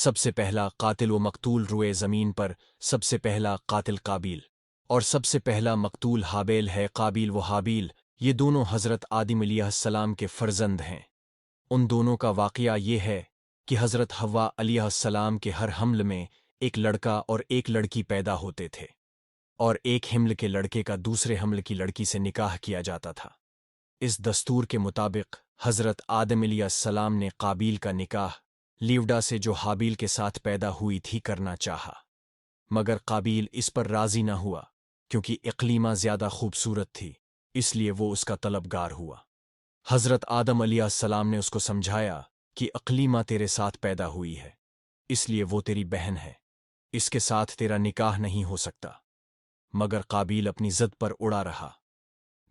सबसे पहला कातिल व मकतूल रुए ज़मीन पर, सबसे पहला कातिल काबिल और सबसे पहला मकतूल हाबेल है। काबिल व हाबील ये दोनों हज़रत आदम अलैहिस्सलाम के फ़र्जंद हैं। उन दोनों का वाक़या ये है कि हज़रत हव्वा अलैहिस्सलाम के हर हमल में एक लड़का और एक लड़की पैदा होते थे, और एक हिम्ल के लड़के का दूसरे हमल की लड़की से निकाह किया जाता था। इस दस्तूर के मुताबिक हज़रत आदम अलैहिस्सलाम ने काबिल का निकाह लीवडा से जो हाबील के साथ पैदा हुई थी करना चाहा, मगर काबिल इस पर राज़ी न हुआ, क्योंकि इक़लीमा ज़्यादा खूबसूरत थी, इसलिए वो उसका तलबगार हुआ। हज़रत आदम अलैहिस्सलाम ने उसको समझाया कि इक़लीमा तेरे साथ पैदा हुई है, इसलिए वो तेरी बहन है, इसके साथ तेरा निकाह नहीं हो सकता। मगर काबिल अपनी ज़द पर उड़ा रहा।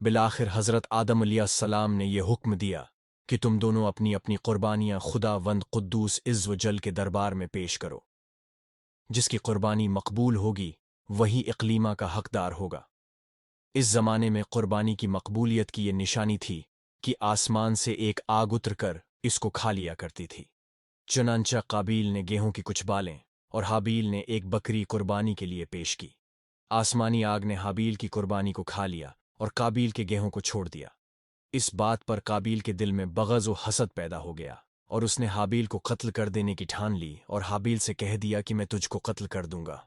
बिलाखिर हज़रत आदम अलैहिस्सलाम ने यह हुक्म दिया कि तुम दोनों अपनी अपनी क़ुरबानियाँ खुदावंद क़ुद्दूस इज़्ज़ व जल के दरबार में पेश करो। जिसकी क़ुरबानी मकबूल होगी वही इक़लीमा का हक़दार होगा। इस ज़माने में क़ुरबानी की मकबूलियत की ये निशानी थी कि आसमान से एक आग उतर कर इसको खा लिया करती थी। चुनांचा काबिल ने गेहूं की कुछ बालें और हाबील ने एक बकरी क़ुरबानी के लिए पेश की। आसमानी आग ने हाबील की क़ुरबानी को खा लिया और काबिल के गेहूं को छोड़ दिया। इस बात पर काबिल के दिल में बग़ज़ व हसद पैदा हो गया, और उसने हाबील को कत्ल कर देने की ठान ली और हाबील से कह दिया कि मैं तुझको कत्ल कर दूंगा।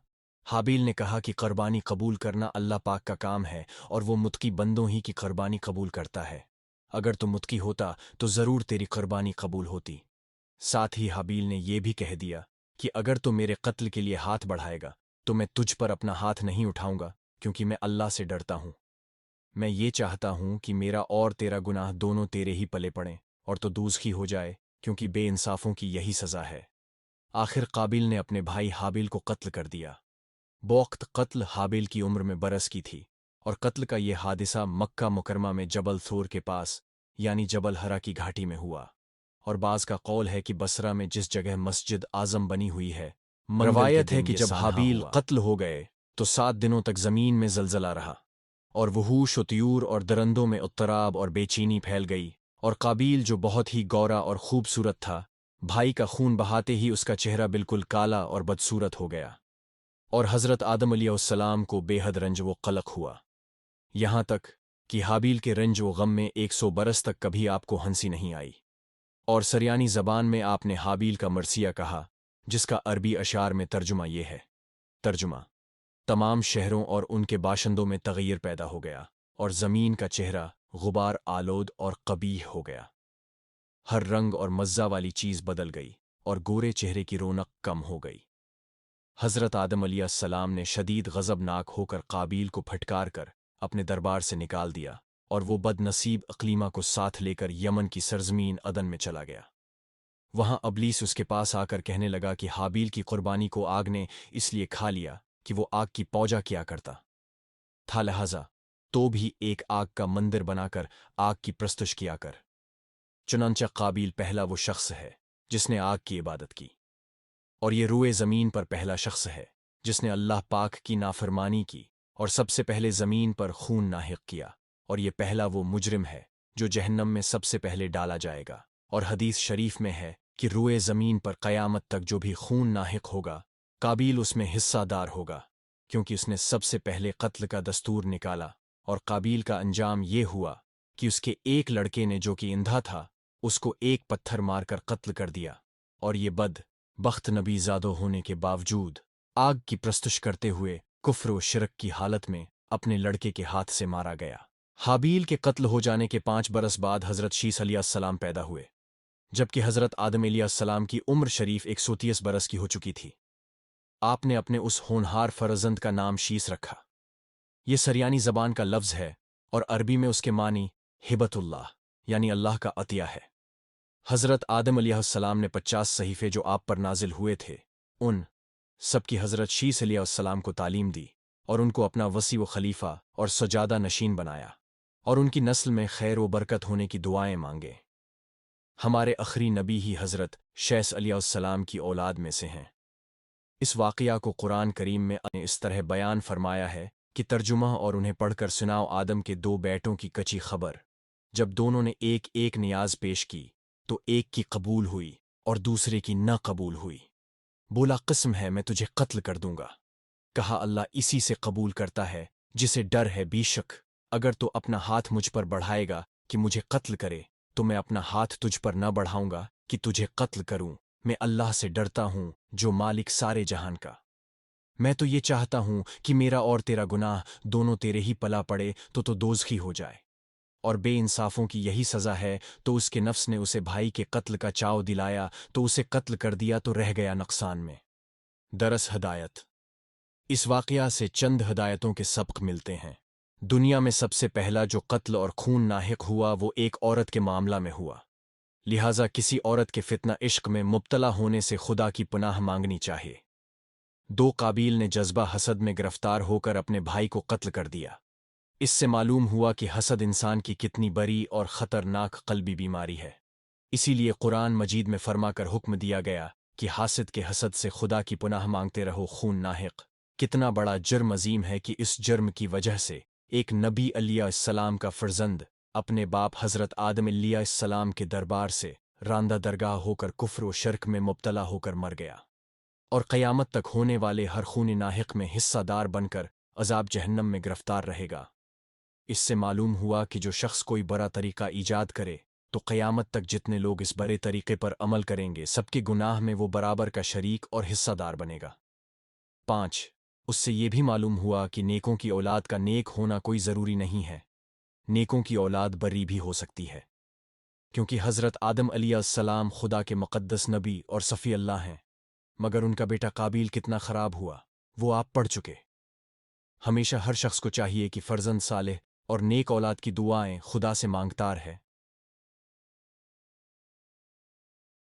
हाबील ने कहा कि क़ुरबानी कबूल करना अल्लाह पाक का काम है, और वो मुत्की बंदों ही की क़ुरबानी कबूल करता है। अगर तू मुत्की होता तो ज़रूर तेरी क़ुरबानी कबूल होती। साथ ही हाबील ने यह भी कह दिया कि अगर तू मेरे कत्ल के लिए हाथ बढ़ाएगा तो मैं तुझ पर अपना हाथ नहीं उठाऊंगा, क्योंकि मैं अल्लाह से डरता हूँ। मैं ये चाहता हूँ कि मेरा और तेरा गुनाह दोनों तेरे ही पले पड़ें और तो दूज़खी हो जाए, क्योंकि बेइंसाफ़ों की यही सज़ा है। आखिर काबिल ने अपने भाई हाबिल को कत्ल कर दिया। बवक्त कत्ल हाबिल की उम्र में बरस की थी, और कत्ल का यह हादिसा मक्का मुकरमा में जबल थोर के पास यानी जबल हरा की घाटी में हुआ। और बाज़ का कौल है कि बसरा में जिस जगह मस्जिद आज़म बनी हुई है, रवायत है कि जब हाबील कत्ल हो गए तो 7 दिनों तक ज़मीन में ज़लज़ला रहा, और वहूश व त्यूर और दरंदों में उत्तराब और बेचैनी फैल गई। और काबिल जो बहुत ही गौरा और खूबसूरत था, भाई का खून बहाते ही उसका चेहरा बिल्कुल काला और बदसूरत हो गया, और हज़रत आदम अलैहिस्सलाम को बेहद रंज व क़लक़ हुआ, यहाँ तक कि हाबील के रंज व गम में 100 बरस तक कभी आपको हंसी नहीं आई। और सरयानी ज़बान में आपने हाबील का मरसिया कहा, जिसका अरबी अशार में तर्जुमा ये है। तर्जुमा: तमाम शहरों और उनके बाशिंदों में तग़य्युर पैदा हो गया, और ज़मीन का चेहरा गुबार आलोद और क़बीह हो गया। हर रंग और मज़्ज़ा वाली चीज़ बदल गई, और गोरे चेहरे की रौनक कम हो गई। हज़रत आदम अलैहिस्सलाम ने शदीद गज़बनाक होकर काबिल को फटकार कर अपने दरबार से निकाल दिया, और वो बदनसीब अक़लीमा को साथ लेकर यमन की सरज़मीन अदन में चला गया। वहाँ अबलीस उसके पास आकर कहने लगा कि हाबील की क़ुरबानी को आग ने इसलिए खा लिया कि वो आग की पौजा किया करता था, लिहाजा तो भी एक आग का मंदिर बनाकर आग की प्रस्तुश किया कर। चुनांचा काबिल पहला वो शख्स है जिसने आग की इबादत की, और ये रुए ज़मीन पर पहला शख्स है जिसने अल्लाह पाक की नाफरमानी की और सबसे पहले ज़मीन पर खून नाहिक किया, और ये पहला वो मुजरिम है जो जहन्नम में सबसे पहले डाला जाएगा। और हदीस शरीफ में है कि रुए ज़मीन पर क़यामत तक जो भी खून नाहिक होगा, काबिल उसमें हिस्सादार होगा, क्योंकि उसने सबसे पहले कत्ल का दस्तूर निकाला। और काबिल का अंजाम ये हुआ कि उसके एक लड़के ने, जो कि अंधा था, उसको एक पत्थर मारकर कत्ल कर दिया, और ये बख्त नबीज़ादो होने के बावजूद आग की प्रस्तुश करते हुए कुफ्र व शिरक की हालत में अपने लड़के के हाथ से मारा गया। हाबील के कत्ल हो जाने के 5 बरस बाद हज़रत शीस अलैहिस्सलाम पैदा हुए, जबकि हज़रत आदम अलैहिस्सलाम की उम्र शरीफ 130 बरस की हो चुकी थी। आपने अपने उस होनहार फरजंद का नाम शीस रखा। ये सरयानी ज़बान का लफ्ज़ है, और अरबी में उसके मानी हिबतुल्लाह यानी अल्लाह का अतिया है। हज़रत आदम अलैहिस्सलाम ने 50 सहीफ़े जो आप पर नाजिल हुए थे, उन सब की हज़रत शीस अलैहिस्सलाम को तालीम दी, और उनको अपना वसी व खलीफा और सजादा नशीन बनाया, और उनकी नस्ल में खैर व बरकत होने की दुआएं मांगे। हमारे आखिरी नबी ही हज़रत शैस अलैहिस्सलाम की औलाद में से हैं। इस वाक़या को कुरान करीम में इस तरह बयान फरमाया है कि तर्जुमा और उन्हें पढ़कर सुनाओ आदम के 2 बेटों की कच्ची खबर। जब दोनों ने एक एक नियाज पेश की तो एक की कबूल हुई और दूसरे की न कबूल हुई। बोला कसम है मैं तुझे कत्ल कर दूंगा। कहा अल्लाह इसी से कबूल करता है जिसे डर है। बेशक अगर तू अपना हाथ मुझ पर बढ़ाएगा कि मुझे कत्ल करे तो मैं अपना हाथ तुझ पर न बढ़ाऊंगा कि तुझे कत्ल करूं। मैं अल्लाह से डरता हूं जो मालिक सारे जहान का। मैं तो ये चाहता हूं कि मेरा और तेरा गुनाह दोनों तेरे ही पला पड़े तो दोज़खी हो जाए। और बेइंसाफों की यही सज़ा है। तो उसके नफ्स ने उसे भाई के कत्ल का चाव दिलाया तो उसे कत्ल कर दिया तो रह गया नुकसान में। दरस हदायत। इस वाक़या से चंद हदायतों के सबक मिलते हैं। दुनिया में सबसे पहला जो कत्ल और खून नाहिक हुआ वो एक औरत के मामला में हुआ। लिहाजा किसी औरत के फितना इश्क में मुब्तला होने से खुदा की पनाह मांगनी चाहिए। दो काबील ने जज्बा हसद में गिरफ्तार होकर अपने भाई को कत्ल कर दिया। इससे मालूम हुआ कि हसद इंसान की कितनी बड़ी और ख़तरनाक क़ल्बी बीमारी है। इसीलिए कुरान मजीद में फरमाकर हुक्म दिया गया कि हासिद के हसद से खुदा की पनाह मांगते रहो। खून नाहिक कितना बड़ा जुर्म अजीम है कि इस जुर्म की वजह से एक नबी अलैहिस्सलाम का फर्जंद अपने बाप हज़रत आदम अलैहिस्सलाम के दरबार से रांदा दरगाह होकर कुफ्र व शिर्क में मुब्तला होकर मर गया और क़यामत तक होने वाले हर खून नाहिक में हिस्सादार बनकर अज़ाब जहन्नम में गिरफ्तार रहेगा। इससे मालूम हुआ कि जो शख्स कोई बड़ा तरीका ईजाद करे तो क़यामत तक जितने लोग इस बड़े तरीके पर अमल करेंगे सबके गुनाह में वो बराबर का शरीक और हिस्सादार बनेगा। 5 उससे ये भी मालूम हुआ कि नेकों की औलाद का नेक होना कोई ज़रूरी नहीं है। नेकों की औलाद बरी भी हो सकती है क्योंकि हज़रत आदम अलैहिस्सलाम खुदा के मुक़द्दस नबी और सफ़ी अल्लाह हैं। मगर उनका बेटा काबील कितना ख़राब हुआ वो आप पढ़ चुके। हमेशा हर शख्स को चाहिए कि फ़र्जंद सालेह और नेक औलाद की दुआएं खुदा से मांगता है।